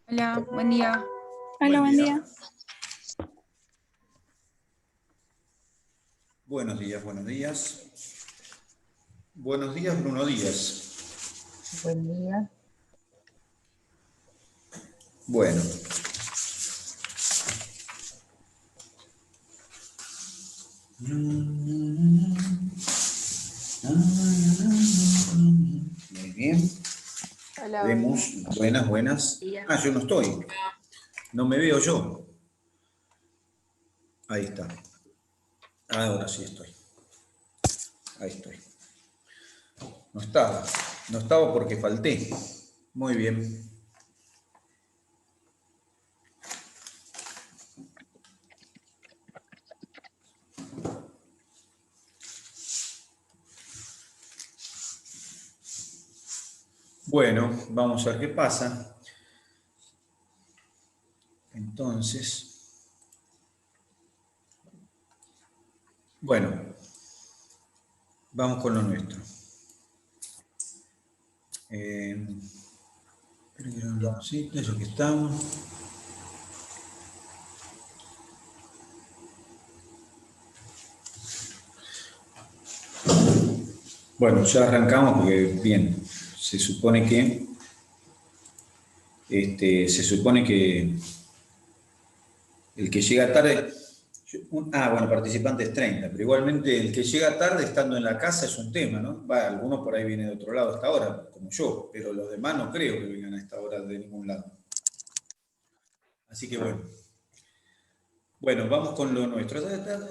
Hola, buen día. Hola, Buen buen día. día. Buenos días, buenos días. Buenos días, Bruno Díaz. Buen día. Bueno. Muy bien. Hola, Vemos, buenas, buenas. Ah, yo no estoy. No me veo yo. Ahí está. Ahora sí estoy. Ahí estoy. No estaba. No estaba porque falté. Muy bien. Bueno, vamos a ver qué pasa. Entonces, bueno, vamos con lo nuestro. Sí, eso que estamos. Bueno, ya arrancamos porque, bien, se supone que el que llega tarde, bueno, participantes 30, pero igualmente el que llega tarde estando en la casa es un tema, ¿no? Va, algunos por ahí vienen de otro lado a esta hora, como yo, pero los demás no creo que vengan a esta hora de ningún lado. Así que bueno. Bueno, vamos con lo nuestro.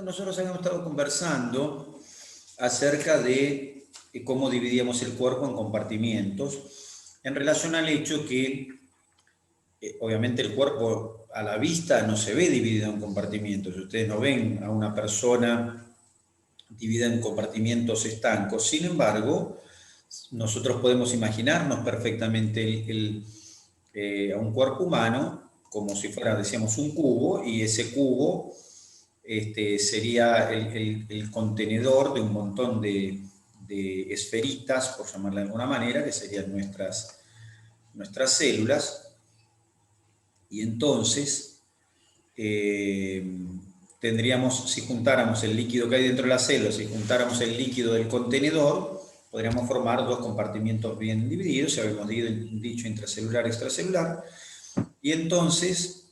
Nosotros habíamos estado conversando acerca de cómo dividíamos el cuerpo en compartimientos en relación al hecho que obviamente el cuerpo a la vista no se ve dividido en compartimientos. Ustedes no ven a una persona dividida en compartimientos estancos. Sin embargo, nosotros podemos imaginarnos perfectamente a un cuerpo humano como si fuera, decíamos, un cubo, y ese cubo sería el contenedor de un montón de esferitas, por llamarla de alguna manera, que serían nuestras células. Y entonces tendríamos, si juntáramos el líquido que hay dentro de las células y juntáramos el líquido del contenedor, podríamos formar dos compartimientos bien divididos, ya habíamos dicho intracelular, extracelular, y entonces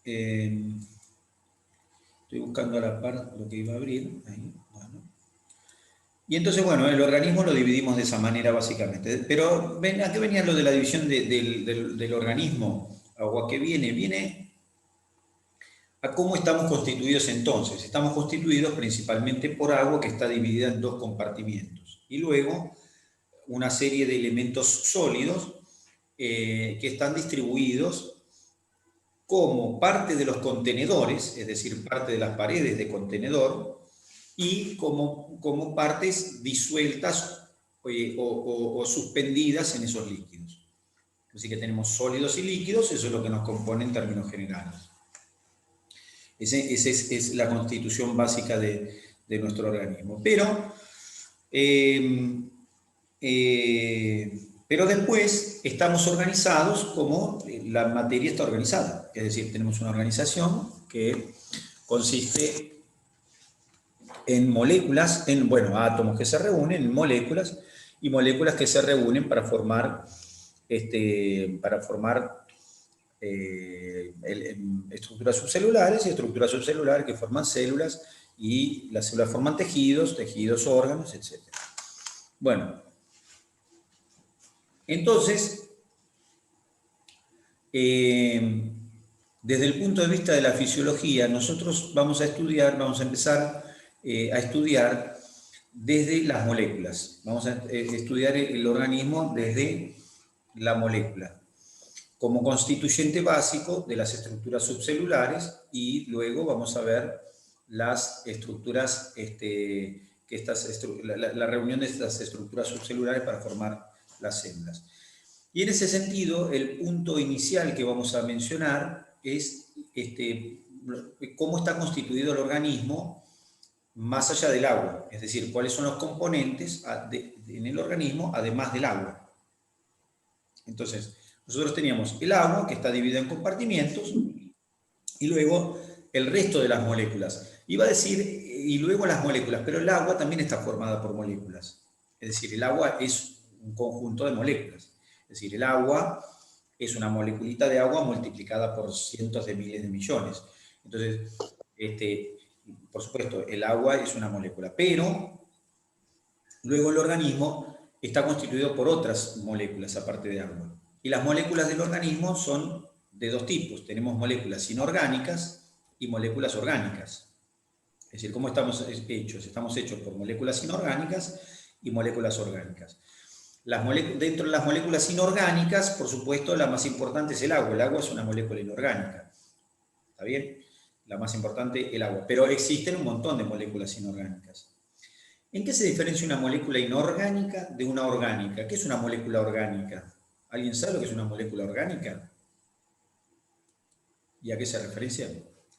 estoy buscando a la par lo que iba a abrir, ahí, bueno. Y entonces, bueno, el organismo lo dividimos de esa manera básicamente. Pero, ¿a qué venía lo de la división del organismo? ¿O a qué viene? Viene a cómo estamos constituidos entonces. Estamos constituidos principalmente por agua que está dividida en dos compartimientos. Y luego una serie de elementos sólidos que están distribuidos como parte de los contenedores, es decir, parte de las paredes de contenedor, y como partes disueltas o suspendidas en esos líquidos. Así que tenemos sólidos y líquidos, eso es lo que nos compone en términos generales. Esa es la constitución básica de nuestro organismo. Pero después estamos organizados como la materia está organizada. Es decir, tenemos una organización que consiste en moléculas, átomos que se reúnen, en moléculas, y moléculas que se reúnen para formar estructuras subcelulares, y estructuras subcelulares que forman células, y las células forman tejidos, órganos, etc. Bueno, entonces, desde el punto de vista de la fisiología, nosotros vamos a empezar a estudiar desde las moléculas. Vamos a estudiar el organismo desde la molécula, como constituyente básico de las estructuras subcelulares, y luego vamos a ver las estructuras, la reunión de estas estructuras subcelulares para formar las células. Y en ese sentido, el punto inicial que vamos a mencionar es cómo está constituido el organismo más allá del agua, es decir, cuáles son los componentes en el organismo además del agua. Entonces, nosotros teníamos el agua, que está dividida en compartimientos, y luego el resto de las moléculas. Iba a decir, y luego las moléculas, pero el agua también está formada por moléculas. Es decir, el agua es un conjunto de moléculas. Es decir, el agua es una moleculita de agua multiplicada por cientos de miles de millones. Entonces, por supuesto, el agua es una molécula, pero luego el organismo está constituido por otras moléculas aparte de agua. Y las moléculas del organismo son de dos tipos. Tenemos moléculas inorgánicas y moléculas orgánicas. Es decir, ¿cómo estamos hechos? Estamos hechos por moléculas inorgánicas y moléculas orgánicas. Dentro de las moléculas inorgánicas, por supuesto, la más importante es el agua. El agua es una molécula inorgánica. ¿Está bien? La más importante, el agua. Pero existen un montón de moléculas inorgánicas. ¿En qué se diferencia una molécula inorgánica de una orgánica? ¿Qué es una molécula orgánica? ¿Alguien sabe lo que es una molécula orgánica? ¿Y a qué se referencia?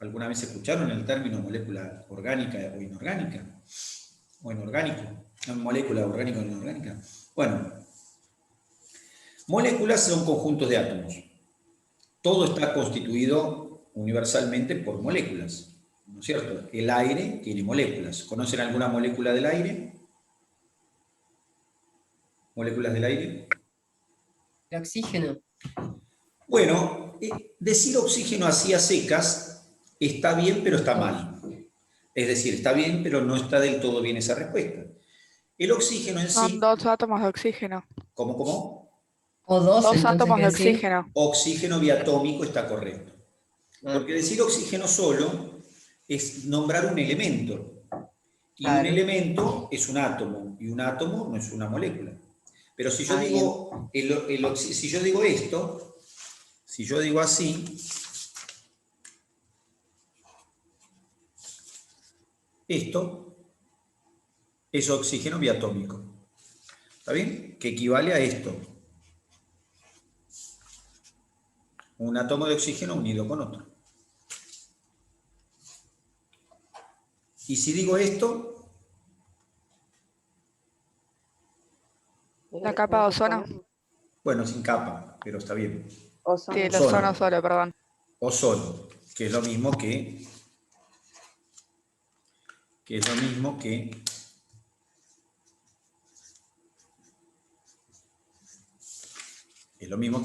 ¿Alguna vez escucharon el término molécula orgánica o inorgánica? ¿O inorgánico? ¿No? ¿Molécula orgánica o inorgánica? Bueno, moléculas son conjuntos de átomos. Todo está constituido universalmente por moléculas, ¿no es cierto? El aire tiene moléculas. ¿Conocen alguna molécula del aire? ¿Moléculas del aire? El oxígeno. Bueno, decir oxígeno así a secas está bien, pero está mal. Es decir, está bien, pero no está del todo bien esa respuesta. El oxígeno en Son sí... dos átomos de oxígeno. ¿Cómo? O dos, Dos entonces átomos de quiere decir. oxígeno. Oxígeno biatómico está correcto. Porque decir oxígeno solo es nombrar un elemento. Y un Claro. elemento es un átomo, y un átomo no es una molécula. Pero si yo Ah, digo, si yo digo esto, si yo digo así, esto es oxígeno biatómico. ¿Está bien? Que equivale a esto. Un átomo de oxígeno unido con otro. Y si digo esto, La capa de ozono. bueno, sin capa, pero está bien. Sí, Ozono. el ozono solo, perdón. Ozono, que es lo mismo que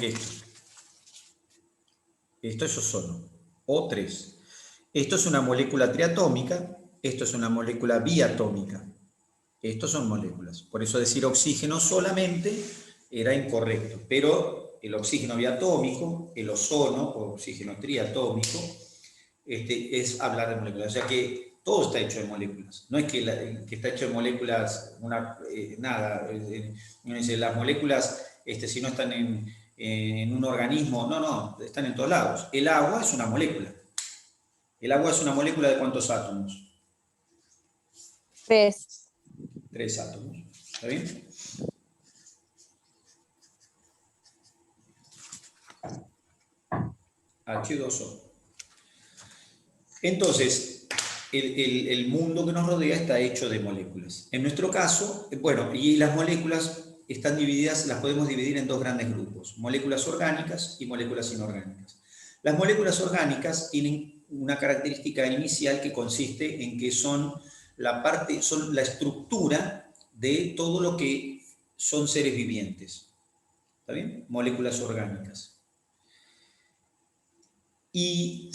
esto. Esto es ozono, O3. Esto es una molécula triatómica, esto es una molécula biatómica. Estos son moléculas. Por eso decir oxígeno solamente era incorrecto. Pero el oxígeno biatómico, el ozono o oxígeno triatómico, es hablar de moléculas. O sea que todo está hecho de moléculas. No es que está hecho de moléculas, nada. Uno dice, las moléculas, si no están en un organismo, no, están en todos lados. El agua es una molécula. ¿El agua es una molécula de cuántos átomos? 3. 3 átomos. ¿Está bien? H2O. Entonces, el mundo que nos rodea está hecho de moléculas. En nuestro caso, bueno, y las moléculas están divididas, las podemos dividir en dos grandes grupos, moléculas orgánicas y moléculas inorgánicas. Las moléculas orgánicas tienen una característica inicial que consiste en que son la estructura de todo lo que son seres vivientes. ¿Está bien? Moléculas orgánicas. Y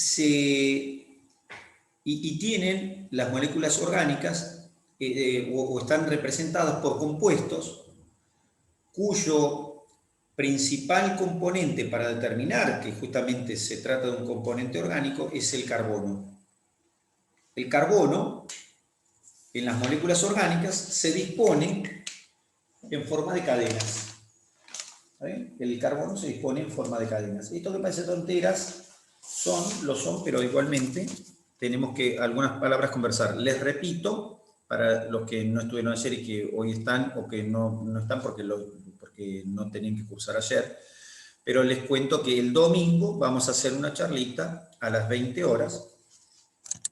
tienen las moléculas orgánicas o están representadas por compuestos cuyo principal componente para determinar que justamente se trata de un componente orgánico es el carbono. El carbono en las moléculas orgánicas se dispone en forma de cadenas. ¿Bien? El carbono se dispone en forma de cadenas. Esto que parece tonteras lo son, pero igualmente tenemos que algunas palabras conversar. Les repito, para los que no estuvieron ayer y que hoy están, o que no están porque no tenían que cursar ayer, pero les cuento que el domingo vamos a hacer una charlita a las 20 horas,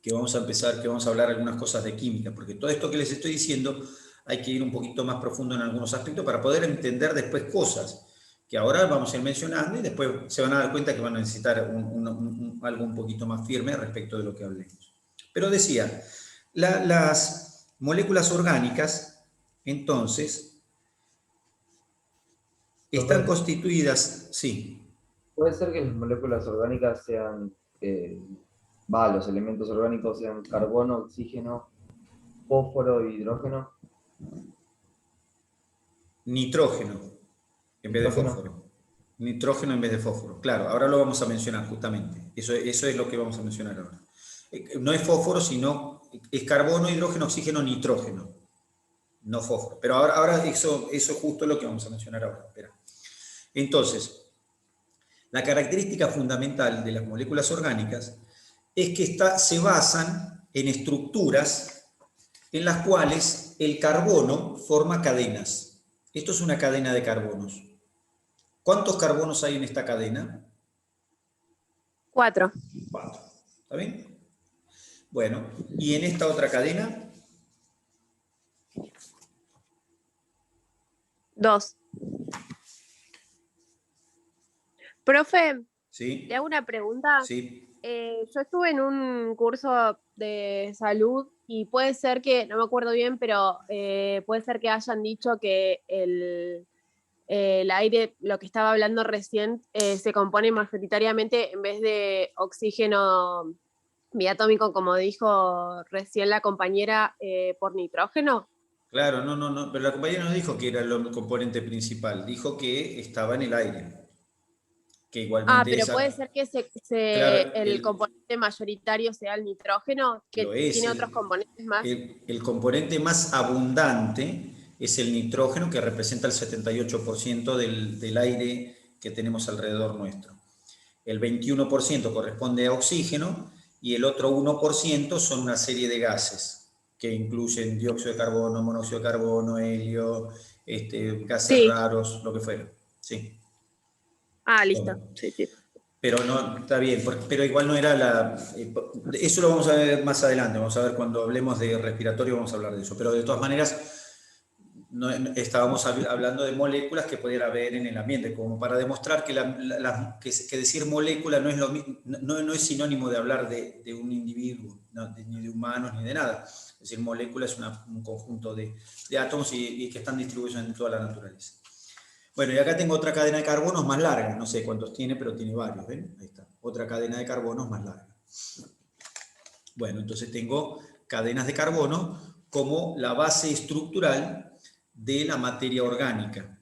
que vamos a hablar algunas cosas de química, porque todo esto que les estoy diciendo hay que ir un poquito más profundo en algunos aspectos para poder entender después cosas. que ahora vamos a ir mencionando y después se van a dar cuenta que van a necesitar algo un poquito más firme respecto de lo que hablemos. Pero decía, las moléculas orgánicas, entonces, están Profe, constituidas, sí, puede ser que las moléculas orgánicas sean, los elementos orgánicos sean carbono, oxígeno, fósforo e hidrógeno. nitrógeno en vez de Nitrógeno. fósforo. Nitrógeno en vez de fósforo, claro, ahora lo vamos a mencionar justamente. Eso es lo que vamos a mencionar ahora. No es fósforo, sino es carbono, hidrógeno, oxígeno, nitrógeno. No fósforo. Pero ahora eso es justo lo que vamos a mencionar ahora. Espera. Entonces, la característica fundamental de las moléculas orgánicas es que se basan en estructuras en las cuales el carbono forma cadenas. Esto es una cadena de carbonos. ¿Cuántos carbonos hay en esta cadena? 4. 4. ¿Está bien? Bueno, ¿y en esta otra cadena? 2. Profe, ¿Sí? le hago una pregunta. ¿Sí? Yo estuve en un curso de salud y puede ser que, no me acuerdo bien, pero puede ser que hayan dicho que el aire, lo que estaba hablando recién, se compone mayoritariamente, en vez de oxígeno diatómico, como dijo recién la compañera, por nitrógeno. Claro, no, pero la compañera no dijo que era el componente principal, dijo que estaba en el aire. Que igualmente Pero puede ser que claro, el componente mayoritario sea el nitrógeno, que lo es, tiene otros componentes más. El componente más abundante es el nitrógeno, que representa el 78% del aire que tenemos alrededor nuestro. El 21% corresponde a oxígeno y el otro 1% son una serie de gases que incluyen dióxido de carbono, monóxido de carbono, helio, gases raros, lo que fuera. Sí. Listo. Bueno. Sí. Pero no, está bien, pero igual no era eso lo vamos a ver más adelante, vamos a ver cuando hablemos de respiratorio, vamos a hablar de eso. Pero de todas maneras, estábamos hablando de moléculas que pudiera haber en el ambiente, como para demostrar que, que decir molécula no es, no es sinónimo de hablar de un individuo, ni de humanos, ni de nada. Es decir, molécula es un conjunto de átomos y que están distribuidos en toda la naturaleza. Bueno, y acá tengo otra cadena de carbonos más larga, no sé cuántos tiene, pero tiene varios, ¿ven? Ahí está, otra cadena de carbonos más larga. Bueno, entonces tengo cadenas de carbono como la base estructural de la materia orgánica.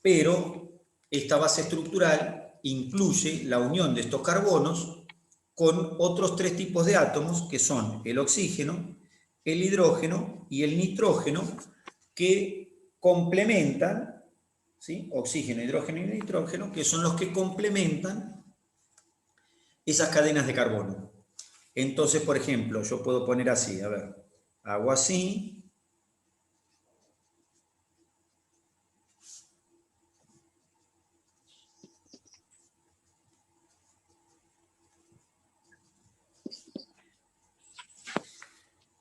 Pero esta base estructural incluye la unión de estos carbonos con otros 3 tipos de átomos, que son el oxígeno, el hidrógeno y el nitrógeno, que complementan, ¿sí? Oxígeno, hidrógeno y nitrógeno, que son los que complementan esas cadenas de carbono. Entonces, por ejemplo, yo puedo poner así, a ver, hago así,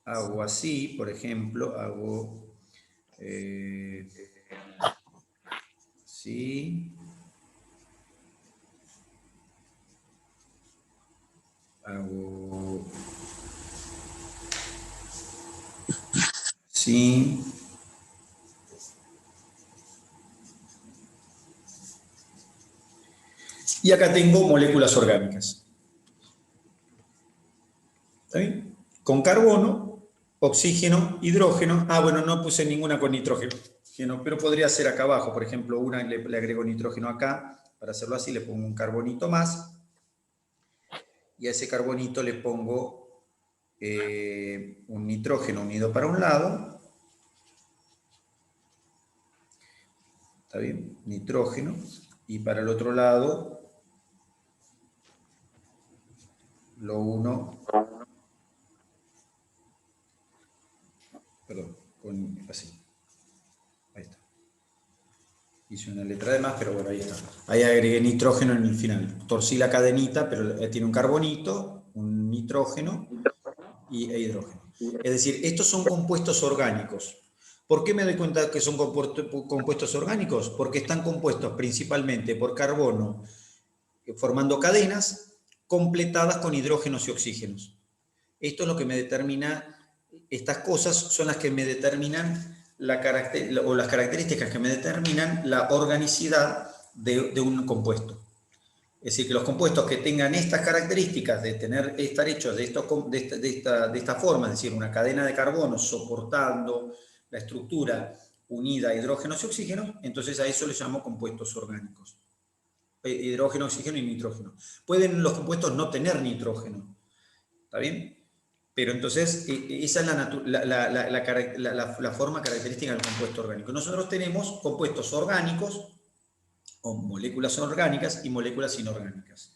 hago así, por ejemplo, hago así, hago así, y acá tengo moléculas orgánicas. ¿Está bien? Con carbono, oxígeno, hidrógeno. Bueno, no puse ninguna con nitrógeno, pero podría ser acá abajo. Por ejemplo, una le agrego nitrógeno acá. Para hacerlo así, le pongo un carbonito más. Y a ese carbonito le pongo un nitrógeno unido para un lado. ¿Está bien? Nitrógeno. Y para el otro lado lo uno. Perdón, así. Ahí está. Hice una letra de más, pero bueno, ahí está. Ahí agregué nitrógeno en el final. Torcí la cadenita, pero tiene un carbonito, un nitrógeno e hidrógeno. Es decir, estos son compuestos orgánicos. ¿Por qué me doy cuenta que son compuestos orgánicos? Porque están compuestos principalmente por carbono, formando cadenas completadas con hidrógenos y oxígenos. Esto es lo que me determina, estas cosas son las que me determinan las características que me determinan la organicidad de un compuesto. Es decir, que los compuestos que tengan estas características de estar hechos de esta forma, es decir, una cadena de carbono soportando la estructura unida a hidrógenos y oxígenos, entonces a eso le llamo compuestos orgánicos. Hidrógeno, oxígeno y nitrógeno. Pueden los compuestos no tener nitrógeno, ¿está bien? Pero entonces esa es la forma característica del compuesto orgánico. Nosotros tenemos compuestos orgánicos, o moléculas orgánicas y moléculas inorgánicas.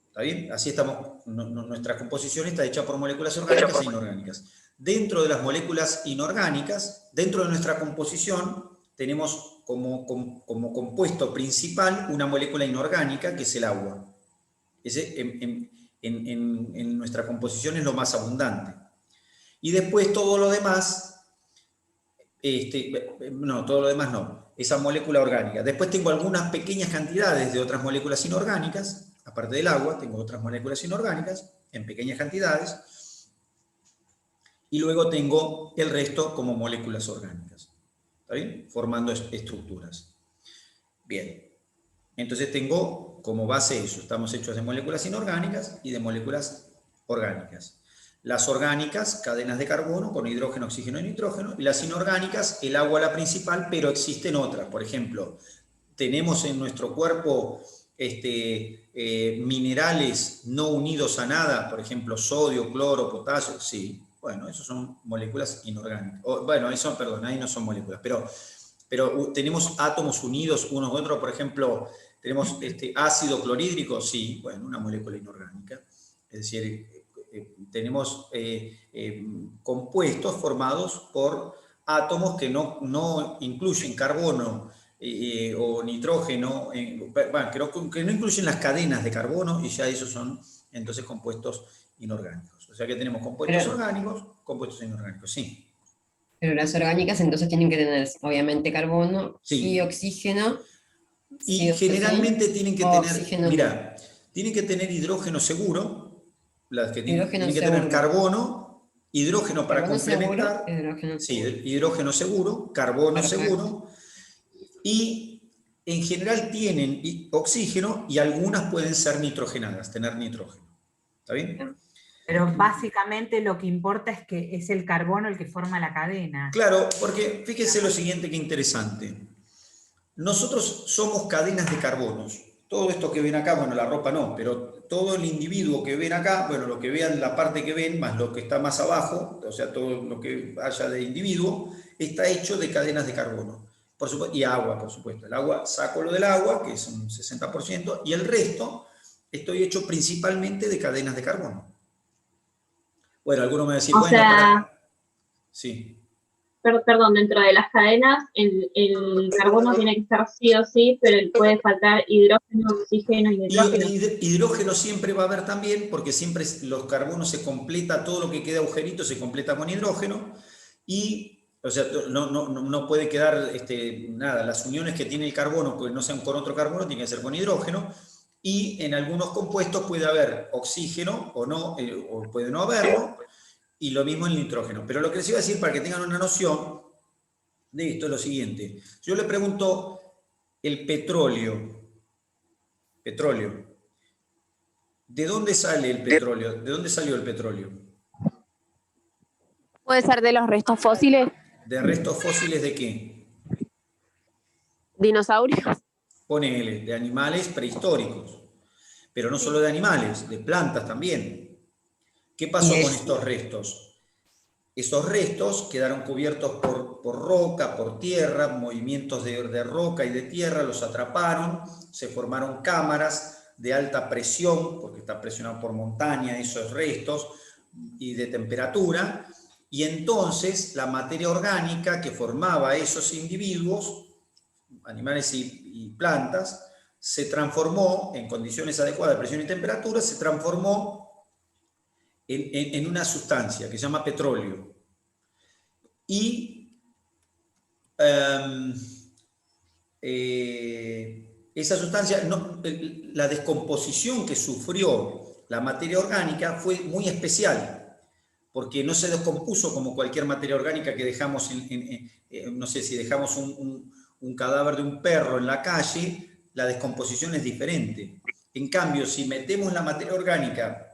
¿Está bien? Así estamos, nuestra composición está hecha por moléculas orgánicas e inorgánicas. Dentro de las moléculas inorgánicas, dentro de nuestra composición, tenemos como compuesto principal una molécula inorgánica, que es el agua. Ese, en nuestra composición es lo más abundante. Y después todo lo demás, todo lo demás no, esa molécula orgánica. Después tengo algunas pequeñas cantidades de otras moléculas inorgánicas, aparte del agua, tengo otras moléculas inorgánicas en pequeñas cantidades, y luego tengo el resto como moléculas orgánicas, ¿está bien? Formando estructuras. Bien, entonces tengo como base eso, estamos hechos de moléculas inorgánicas y de moléculas orgánicas. Las orgánicas, cadenas de carbono con hidrógeno, oxígeno y nitrógeno, y las inorgánicas, el agua la principal, pero existen otras. Por ejemplo, tenemos en nuestro cuerpo minerales no unidos a nada, por ejemplo, sodio, cloro, potasio, sí, bueno, esos son moléculas inorgánicas. Bueno, ahí no son moléculas, pero tenemos átomos unidos unos con otros, por ejemplo, tenemos ácido clorhídrico, sí, bueno, una molécula inorgánica, es decir, tenemos compuestos formados por átomos que no incluyen carbono o nitrógeno, creo que no incluyen las cadenas de carbono, y ya esos son entonces compuestos inorgánicos. O sea que tenemos compuestos orgánicos, compuestos inorgánicos, sí. Pero las orgánicas entonces tienen que tener, obviamente, carbono Sí. y oxígeno. Y Sí, generalmente tienen que o tener, oxígeno. mira, tienen que tener hidrógeno seguro, las que tienen que Hidrógeno tener seguro. carbono, hidrógeno para Carbono complementar, seguro, hidrógeno sí, seguro. hidrógeno seguro, carbono Perfecto. seguro, y en general tienen oxígeno y algunas pueden ser nitrogenadas, tener nitrógeno. ¿Está bien? Pero básicamente lo que importa es que es el carbono el que forma la cadena. Claro, porque fíjense lo siguiente, que interesante. Nosotros somos cadenas de carbonos. Todo esto que ven acá, bueno, la ropa no, pero todo el individuo que ven acá, bueno, lo que vean, la parte que ven, más lo que está más abajo, o sea, todo lo que haya de individuo, está hecho de cadenas de carbono. Por supuesto, y agua, por supuesto. El agua, saco lo del agua, que es un 60%, y el resto estoy hecho principalmente de cadenas de carbono. Bueno, algunos me van a decir, O bueno, sea, sí. perdón, dentro de las cadenas, el carbono tiene que estar sí o sí, pero puede faltar hidrógeno, oxígeno y nitrógeno. Hidrógeno siempre va a haber también, porque siempre los carbonos se completa, todo lo que queda agujerito se completa con hidrógeno, y, o sea, no puede quedar nada, las uniones que tiene el carbono, pues no sean con otro carbono, tienen que ser con hidrógeno, y en algunos compuestos puede haber oxígeno o no, o puede no haberlo, y lo mismo en el nitrógeno. Pero lo que les iba a decir, para que tengan una noción de esto, es lo siguiente. Yo le pregunto, el petróleo, ¿de dónde sale el petróleo? ¿De dónde salió el petróleo? Puede ser de los restos fósiles, ¿De restos fósiles de qué? dinosaurios. Ponele, de animales prehistóricos. Pero no solo de animales, de plantas también. ¿Qué pasó con estos restos? Esos restos quedaron cubiertos por roca, por tierra, movimientos de roca y de tierra, los atraparon, se formaron cámaras de alta presión, porque está presionado por montaña esos restos, y de temperatura, y entonces la materia orgánica que formaba esos individuos, animales y plantas, se transformó en condiciones adecuadas de presión y temperatura, se transformó en una sustancia que se llama petróleo. Y esa sustancia, la descomposición que sufrió la materia orgánica fue muy especial, porque no se descompuso como cualquier materia orgánica que dejamos, no sé, si dejamos un cadáver de un perro en la calle, la descomposición es diferente. En cambio, si metemos la materia orgánica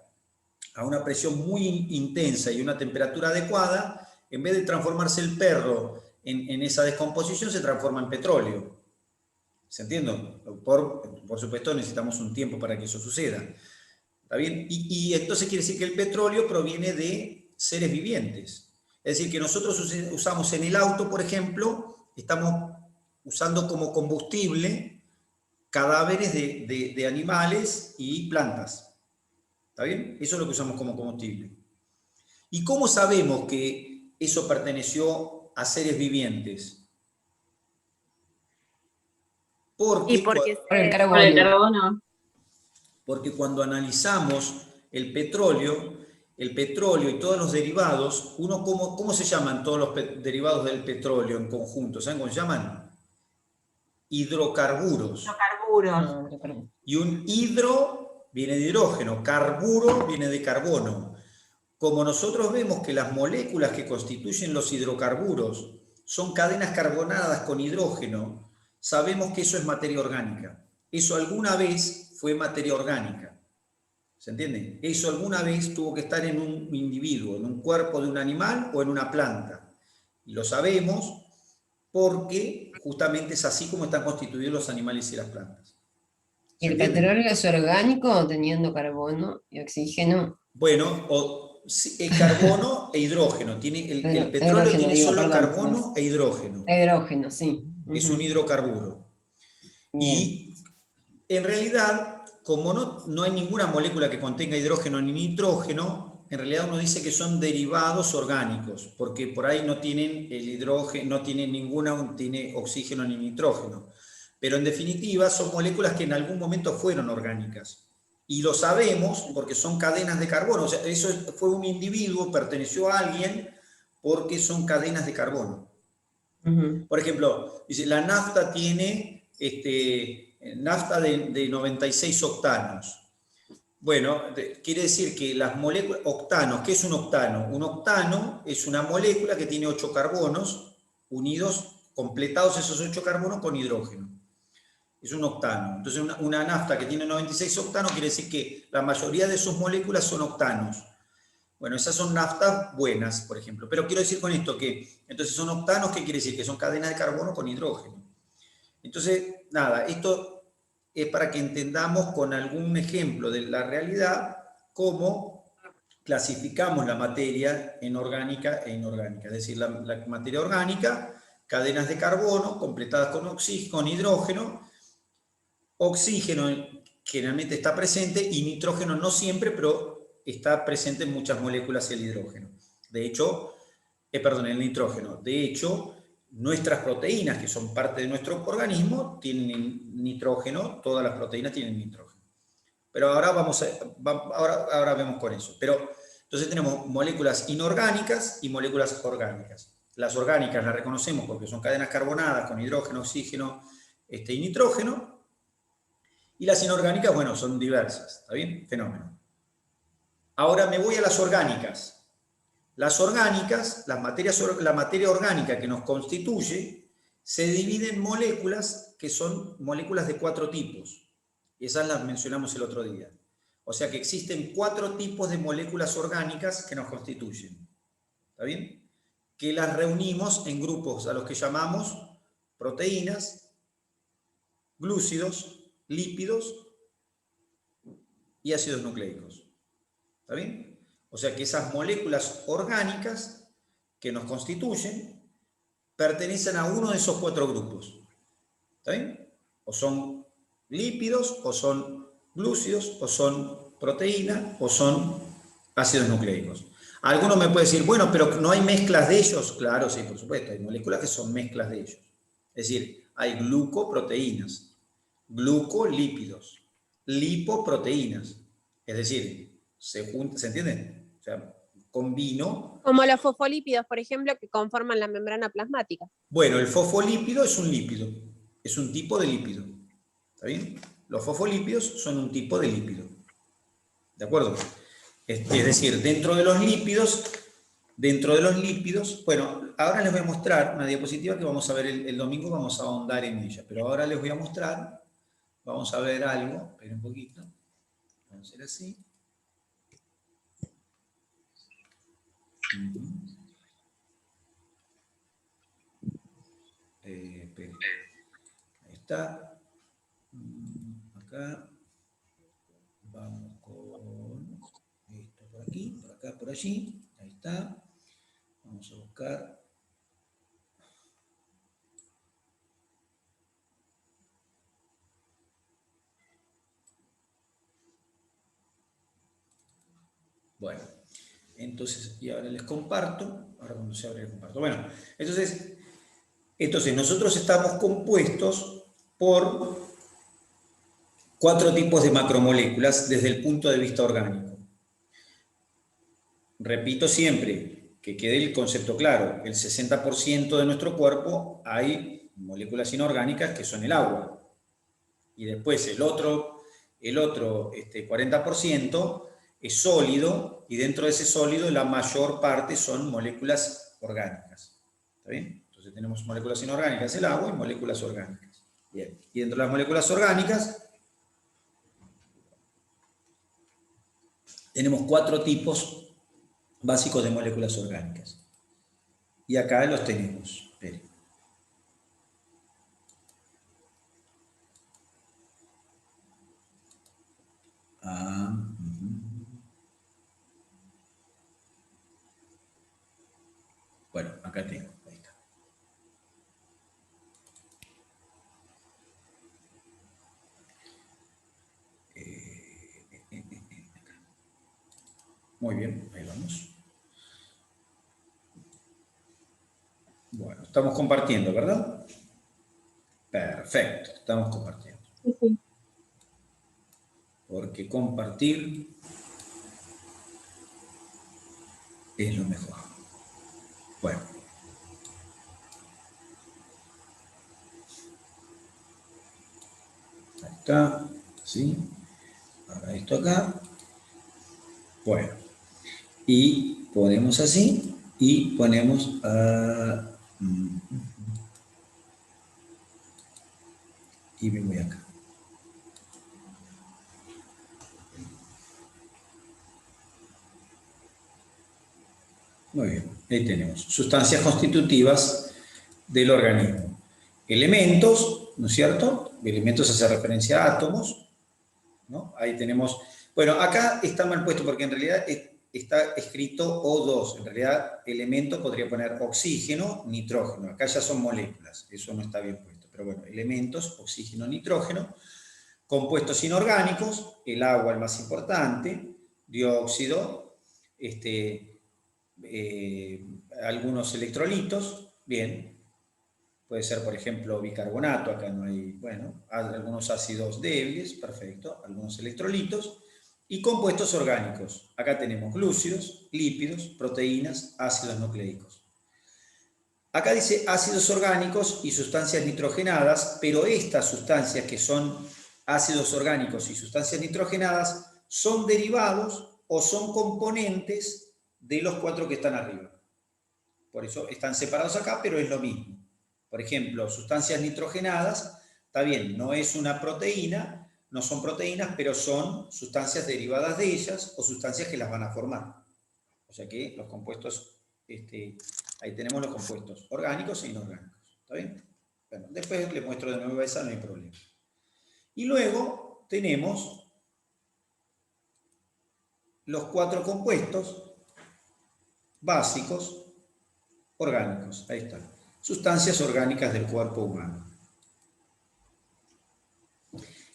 a una presión muy intensa y una temperatura adecuada, en vez de transformarse el perro en esa descomposición, se transforma en petróleo. ¿Se entiende? Por supuesto, necesitamos un tiempo para que eso suceda. ¿Está bien? Y entonces quiere decir que el petróleo proviene de seres vivientes. Es decir, que nosotros usamos en el auto, por ejemplo, estamos usando como combustible cadáveres de animales y plantas. ¿Está bien? Eso es lo que usamos como combustible. ¿Y cómo sabemos que eso perteneció a seres vivientes? Y porque Por el Por el carbono. carbono. Porque cuando analizamos el petróleo y todos los derivados, ¿cómo se llaman todos los derivados del petróleo en conjunto? ¿Saben cómo se llaman? Hidrocarburos. Hidrocarburos. Y un hidro viene de hidrógeno, carburo viene de carbono. Como nosotros vemos que las moléculas que constituyen los hidrocarburos son cadenas carbonadas con hidrógeno, sabemos que eso es materia orgánica. Eso alguna vez fue materia orgánica. ¿Se entiende? Eso alguna vez tuvo que estar en un individuo, en un cuerpo de un animal o en una planta. Y lo sabemos porque justamente es así como están constituidos los animales y las plantas. ¿Y el petróleo es orgánico teniendo carbono y oxígeno? Bueno, carbono e hidrógeno. El petróleo tiene solo carbono e hidrógeno. Hidrógeno, sí. Es un hidrocarburo. Bien. Y en realidad, como no hay ninguna molécula que contenga hidrógeno ni nitrógeno, en realidad uno dice que son derivados orgánicos, porque por ahí no tienen el hidrógeno, no tienen tiene oxígeno ni nitrógeno. Pero en definitiva son moléculas que en algún momento fueron orgánicas. Y lo sabemos porque son cadenas de carbono. O sea, eso fue un individuo, perteneció a alguien, porque son cadenas de carbono. Por ejemplo, dice, la nafta tiene nafta de 96 octanos. Bueno, quiere decir que las moléculas, octanos, ¿qué es un octano? Un octano es una molécula que tiene 8 carbonos unidos, completados esos 8 carbonos con hidrógeno. Es un octano. Entonces una nafta que tiene 96 octanos quiere decir que la mayoría de sus moléculas son octanos. Bueno, esas son naftas buenas, por ejemplo. Pero quiero decir con esto que, entonces son octanos, ¿qué quiere decir? Que son cadenas de carbono con hidrógeno. Entonces, nada, esto es para que entendamos con algún ejemplo de la realidad cómo clasificamos la materia en orgánica e inorgánica. Es decir, la materia orgánica, cadenas de carbono completadas con hidrógeno. Oxígeno generalmente está presente y nitrógeno no siempre, pero está presente en muchas moléculas el hidrógeno. De hecho, el nitrógeno. De hecho, nuestras proteínas, que son parte de nuestro organismo, tienen nitrógeno, todas las proteínas tienen nitrógeno. Pero ahora ahora vemos con eso. Pero entonces tenemos moléculas inorgánicas y moléculas orgánicas. Las orgánicas las reconocemos porque son cadenas carbonadas con hidrógeno, oxígeno y nitrógeno. Y las inorgánicas, bueno, son diversas. ¿Está bien? Fenómeno. Ahora me voy a las orgánicas. Las orgánicas, la materia orgánica que nos constituye, se divide en moléculas que son moléculas de 4 tipos. Esas las mencionamos el otro día. O sea que existen 4 tipos de moléculas orgánicas que nos constituyen. ¿Está bien? Que las reunimos en grupos a los que llamamos proteínas, glúcidos, lípidos y ácidos nucleicos. ¿Está bien? O sea que esas moléculas orgánicas que nos constituyen pertenecen a uno de esos 4 grupos. ¿Está bien? O son lípidos, o son glúcidos, o son proteínas, o son ácidos nucleicos. Alguno me puede decir, bueno, pero ¿no hay mezclas de ellos? Claro, sí, por supuesto, hay moléculas que son mezclas de ellos. Es decir, hay glucoproteínas, glucolípidos, lipoproteínas. Es decir, ¿se entiende? O sea, con vino. Como los fosfolípidos, por ejemplo, que conforman la membrana plasmática. Bueno, el fosfolípido es un lípido, es un tipo de lípido. ¿Está bien? Los fosfolípidos son un tipo de lípido. ¿De acuerdo? Es decir, dentro de los lípidos, bueno, ahora les voy a mostrar una diapositiva que vamos a ver el domingo, vamos a ahondar en ella, pero ahora les voy a mostrar, vamos a ver algo, esperen un poquito, vamos a hacer así. Esperen. Ahí está. Acá. Vamos con esto por aquí, por acá, por allí. Ahí está. Vamos a buscar. Bueno, entonces, y ahora les comparto. Ahora cuando se abre les comparto. Bueno, entonces nosotros estamos compuestos por 4 tipos de macromoléculas desde el punto de vista orgánico. Repito siempre, que quede el concepto claro, el 60% de nuestro cuerpo hay moléculas inorgánicas que son el agua. Y después el otro 40% es sólido, y dentro de ese sólido la mayor parte son moléculas orgánicas. ¿Está bien? Entonces tenemos moléculas inorgánicas, el agua, y moléculas orgánicas. Bien. Y dentro de las moléculas orgánicas tenemos 4 tipos básicos de moléculas orgánicas. Y acá los tenemos. Esperen. Bueno, acá tengo. Ahí está. Muy bien, ahí vamos. Bueno, estamos compartiendo, ¿verdad? Perfecto, estamos compartiendo. Sí, sí. Porque compartir es lo mejor. Bueno. Ahí está, ¿sí? Ahora esto acá. Bueno. Y ponemos así, y ponemos y me voy acá. Muy bien, ahí tenemos sustancias constitutivas del organismo. Elementos, ¿no es cierto? Elementos hace referencia a átomos, ¿no? Ahí tenemos, bueno, acá está mal puesto porque en realidad está escrito O2, en realidad elemento podría poner oxígeno, nitrógeno, acá ya son moléculas, eso no está bien puesto, pero bueno, elementos, oxígeno, nitrógeno, compuestos inorgánicos, el agua el más importante, dióxido, algunos electrolitos, bien, puede ser por ejemplo bicarbonato, acá no hay, bueno, algunos ácidos débiles, perfecto, algunos electrolitos, y compuestos orgánicos. Acá tenemos glúcidos, lípidos, proteínas, ácidos nucleicos. Acá dice ácidos orgánicos y sustancias nitrogenadas, pero estas sustancias que son ácidos orgánicos y sustancias nitrogenadas son derivados o son componentes de los 4 que están arriba. Por eso están separados acá, pero es lo mismo. Por ejemplo, sustancias nitrogenadas, está bien, no es una proteína, no son proteínas, pero son sustancias derivadas de ellas o sustancias que las van a formar. O sea que los compuestos, ahí tenemos los compuestos orgánicos e inorgánicos. ¿Está bien? Bueno, después les muestro de nuevo esa, no hay problema. Y luego tenemos los 4 compuestos básicos orgánicos. Ahí están. Sustancias orgánicas del cuerpo humano.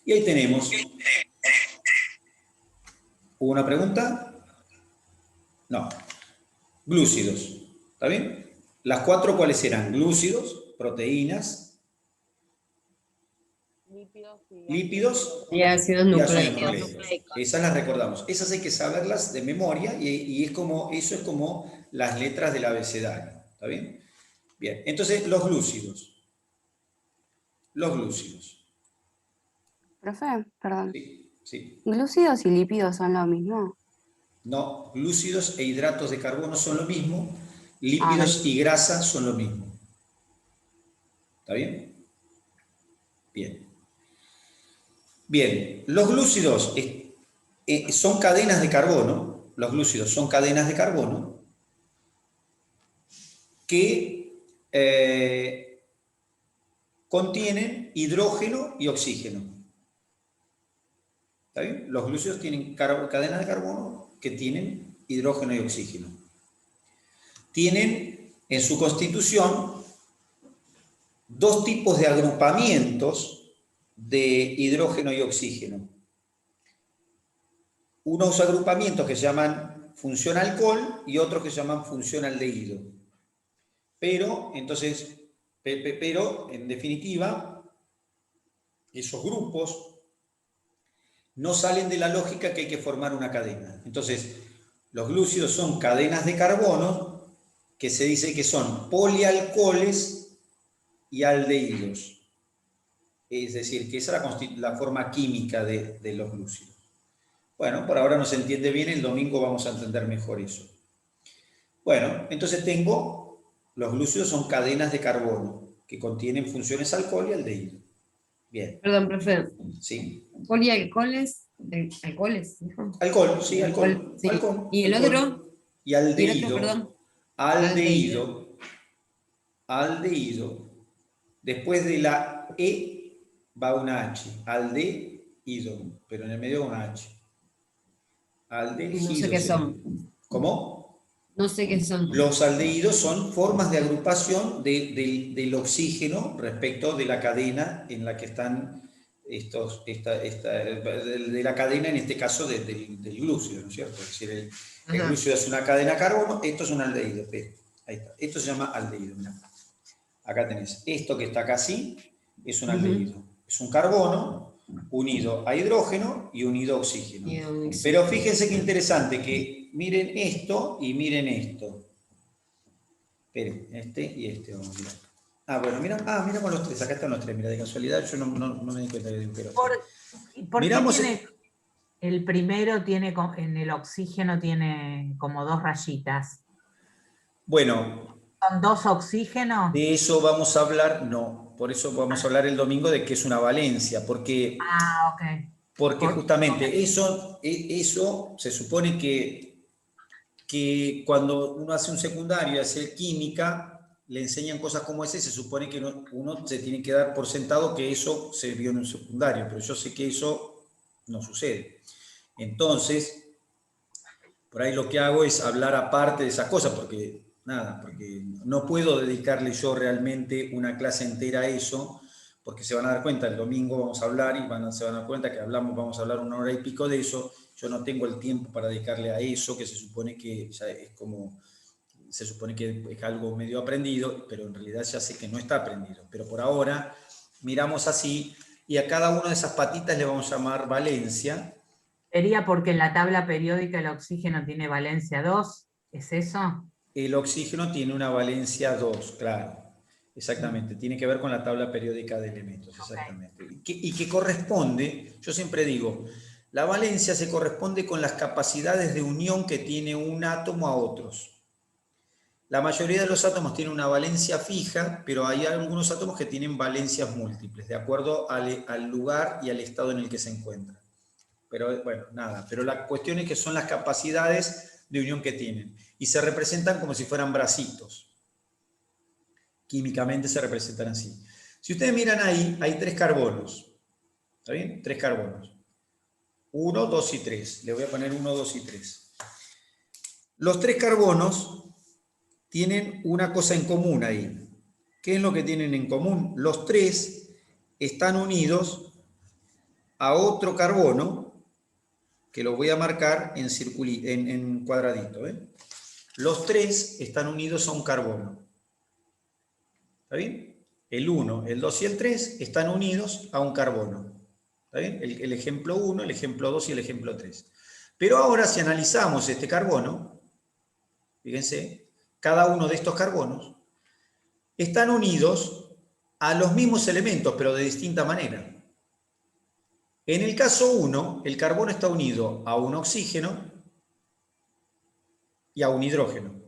Y ahí tenemos una pregunta. No. Glúcidos. ¿Está bien? Las 4, ¿cuáles eran? Glúcidos, proteínas, lípidos Y ácidos y ácidos nucleicos. nucleicos. Esas las recordamos. Esas hay que saberlas de memoria y eso es como las letras del abecedario. ¿Está bien? Bien, entonces los glúcidos. Los glúcidos. Profe, perdón. Sí, sí. ¿Glúcidos y lípidos son lo mismo? No, glúcidos e hidratos de carbono son lo mismo, lípidos y grasa son lo mismo. ¿Está bien? Bien. Bien, los glúcidos son cadenas de carbono, los glúcidos son cadenas de carbono que contienen hidrógeno y oxígeno. ¿Está bien? Los glúcidos tienen cadenas de carbono que tienen hidrógeno y oxígeno. Tienen en su constitución dos tipos de agrupamientos de hidrógeno y oxígeno. Unos agrupamientos que se llaman función alcohol y otros que se llaman función aldehído. Pero, entonces, en definitiva, esos grupos no salen de la lógica que hay que formar una cadena. Entonces, los glúcidos son cadenas de carbono que se dice que son polialcoholes y aldehídos. Es decir, que esa es la forma química de los glúcidos. Bueno, por ahora no se entiende bien, el domingo vamos a entender mejor eso. Bueno, entonces los glúcidos son cadenas de carbono que contienen funciones alcohol y aldehído. Bien. Perdón, profe. Sí. Polialcoholes, alcoholes, ¿no? Alcohol, sí, alcohol. Sí. Alcohol, ¿Y el alcohol. otro? Y aldehído. ¿Y el otro, perdón? Aldehído. Después de la E va una H. Aldehído. Pero en el medio va una H. Aldehído. No sé qué son. ¿Cómo? No sé qué son. Los aldehídos son formas de agrupación del oxígeno respecto de la cadena en la que están de la cadena, en este caso del glúcido, ¿no es cierto? Es decir, el glúcido es una cadena de carbono, esto es un aldehído. Ahí está. Esto se llama aldehído. Mirá. Acá tenés esto que está acá así, es un aldehído. Es un carbono unido a hidrógeno y unido a oxígeno. Pero fíjense qué interesante, que miren esto y miren esto. Esperen, este y este vamos a mirar. Ah, bueno, mira con los tres, acá están los tres, mira, de casualidad yo no me di cuenta de pero ¿Por qué tiene, el primero tiene, en el oxígeno tiene como dos rayitas? Bueno. ¿Son dos oxígenos? De eso vamos a hablar, no, por eso vamos a hablar el domingo de qué es una valencia, porque, porque justamente eso se supone que cuando uno hace un secundario, hace química, le enseñan cosas como ese, se supone que uno se tiene que dar por sentado que eso se vio en un secundario, pero yo sé que eso no sucede. Entonces, por ahí lo que hago es hablar aparte de esas cosas, porque no puedo dedicarle yo realmente una clase entera a eso, porque se van a dar cuenta, el domingo vamos a hablar y se van a dar cuenta que vamos a hablar 1 hora y pico de eso. Yo no tengo el tiempo para dedicarle a eso, que se supone que ya es algo medio aprendido, pero en realidad ya sé que no está aprendido. Pero por ahora miramos así y a cada una de esas patitas le vamos a llamar valencia. ¿Sería porque en la tabla periódica el oxígeno tiene valencia 2? ¿Es eso? El oxígeno tiene una valencia 2, claro. Exactamente, tiene que ver con la tabla periódica de elementos, exactamente. Y que corresponde, yo siempre digo, la valencia se corresponde con las capacidades de unión que tiene un átomo a otros. La mayoría de los átomos tienen una valencia fija, pero hay algunos átomos que tienen valencias múltiples, de acuerdo al lugar y al estado en el que se encuentran. Pero bueno, nada, pero la cuestión es que son las capacidades de unión que tienen, y se representan como si fueran bracitos. Químicamente se representan así. Si ustedes miran ahí, hay 3 carbonos. ¿Está bien? 3 carbonos. 1, 2 y 3. Le voy a poner 1, 2 y 3. Los 3 carbonos tienen una cosa en común ahí. ¿Qué es lo que tienen en común? Los 3 están unidos a otro carbono, que lo voy a marcar en cuadradito. Los 3 están unidos a un carbono. ¿Está bien? el 1, el 2 y el 3 están unidos a un carbono. ¿Está bien? El ejemplo 1, el ejemplo 2 y el ejemplo 3. Pero ahora si analizamos este carbono, fíjense, cada uno de estos carbonos están unidos a los mismos elementos, pero de distinta manera. En el caso 1, el carbono está unido a un oxígeno y a un hidrógeno.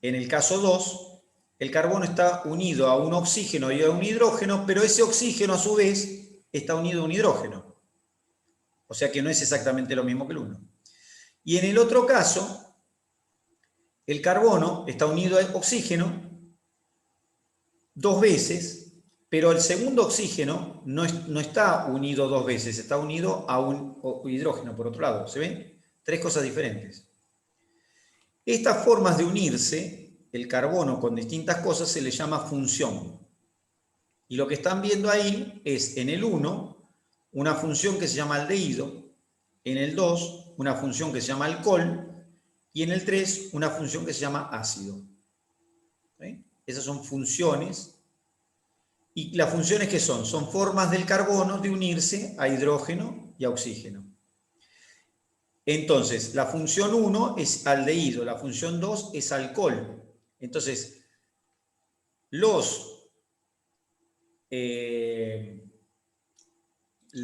En el caso 2, el carbono está unido a un oxígeno y a un hidrógeno, pero ese oxígeno a su vez está unido a un hidrógeno. O sea que no es exactamente lo mismo que el 1. Y en el otro caso, el carbono está unido al oxígeno 2 veces, pero el segundo oxígeno no está unido 2 veces, está unido a un hidrógeno por otro lado. ¿Se ven? 3 cosas diferentes. Estas formas de unirse, el carbono con distintas cosas, se le llama función. Y lo que están viendo ahí es en el 1 una función que se llama aldehído, en el 2 una función que se llama alcohol y en el 3 una función que se llama ácido. ¿Sí? Esas son funciones. ¿Y las funciones qué son? Son formas del carbono de unirse a hidrógeno y a oxígeno. Entonces, la función 1 es aldehído, la función 2 es alcohol. Entonces,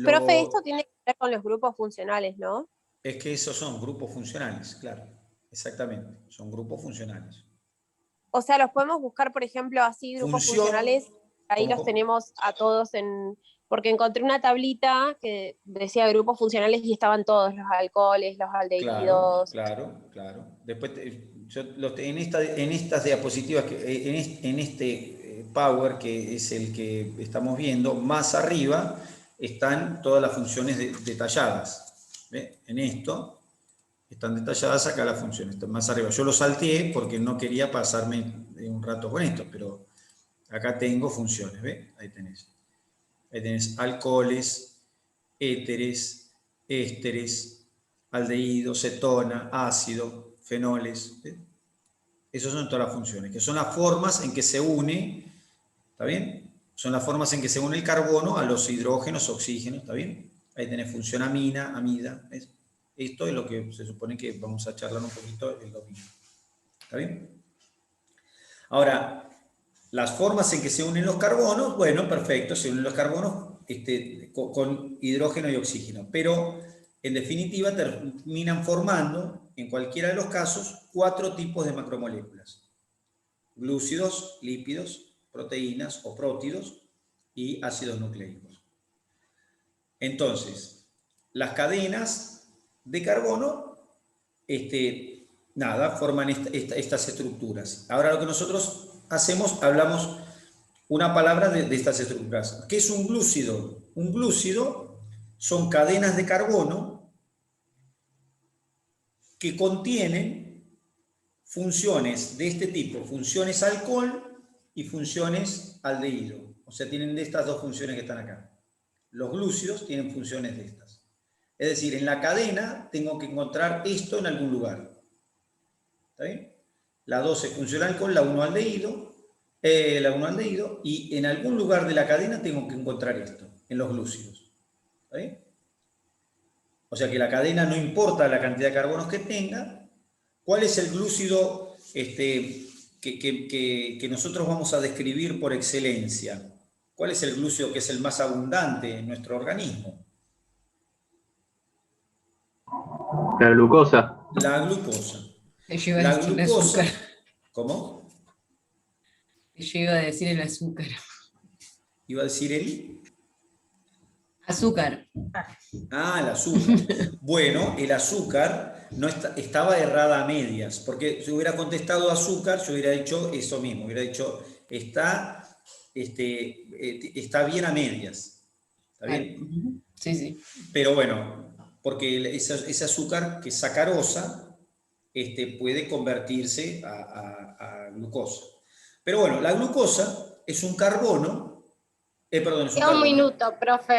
Profe, esto tiene que ver con los grupos funcionales, ¿no? Es que esos son grupos funcionales, claro. Exactamente, son grupos funcionales. O sea, los podemos buscar, por ejemplo, así, grupos funcionales. Ahí ¿Cómo? los tenemos a todos en... Porque encontré una tablita que decía grupos funcionales y estaban todos, los alcoholes, los aldehídos. Claro. Después, en estas diapositivas, en este Power, que es el que estamos viendo, más arriba están todas las funciones detalladas. ¿Ve? En esto están detalladas acá las funciones, están más arriba. Yo lo salteé porque no quería pasarme un rato con esto, pero acá tengo funciones, ¿ve? Ahí tenés. Ahí tenés alcoholes, éteres, ésteres, aldehído, cetona, ácido, fenoles. ¿Sí? Esas son todas las funciones, que son las formas en que se une, ¿está bien? Son las formas en que se une el carbono a los hidrógenos, oxígenos, ¿está bien? Ahí tenés función amina, amida. ¿Ves? Esto es lo que se supone que vamos a charlar un poquito el domingo. ¿Está bien? Ahora, las formas en que se unen los carbonos, bueno, perfecto, se unen los carbonos con hidrógeno y oxígeno, pero en definitiva terminan formando, en cualquiera de los casos, 4 tipos de macromoléculas: glúcidos, lípidos, proteínas o prótidos y ácidos nucleicos. Entonces, las cadenas de carbono, forman estas estructuras. Ahora lo que nosotros hablamos una palabra de estas estructuras. ¿Qué es un glúcido? Un glúcido son cadenas de carbono que contienen funciones de este tipo, funciones alcohol y funciones aldehído. O sea, tienen de estas 2 funciones que están acá. Los glúcidos tienen funciones de estas. Es decir, en la cadena tengo que encontrar esto en algún lugar. ¿Está bien? La 2 es función alcohol, la 1 aldehído, y en algún lugar de la cadena tengo que encontrar esto, en los glúcidos. ¿Está bien? O sea que la cadena no importa la cantidad de carbonos que tenga. ¿Cuál es el glúcido que nosotros vamos a describir por excelencia? ¿Cuál es el glúcido que es el más abundante en nuestro organismo? La glucosa. La glucosa. Yo iba a decir el azúcar. ¿Cómo? Yo iba a decir el azúcar. ¿Iba a decir el? Azúcar. Ah, el azúcar. Bueno, el azúcar no estaba errada a medias, porque si hubiera contestado azúcar, yo hubiera dicho eso mismo, hubiera dicho está bien a medias. ¿Está bien? Sí. Pero bueno, porque ese azúcar que es sacarosa puede convertirse a glucosa. Pero bueno, la glucosa es un carbono. Queda un minuto, profe.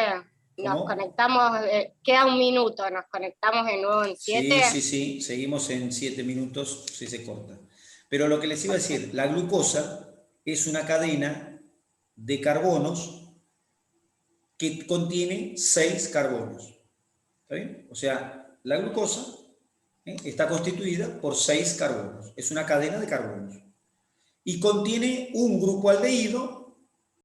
Nos ¿Cómo? conectamos, queda un minuto, nos conectamos de nuevo en 7. Sí, seguimos en 7 minutos si se corta. Pero lo que les iba a decir, la glucosa es una cadena de carbonos que contiene 6 carbonos. ¿Está bien? O sea, la glucosa está constituida por 6 carbonos. Es una cadena de carbonos. Y contiene un grupo aldehído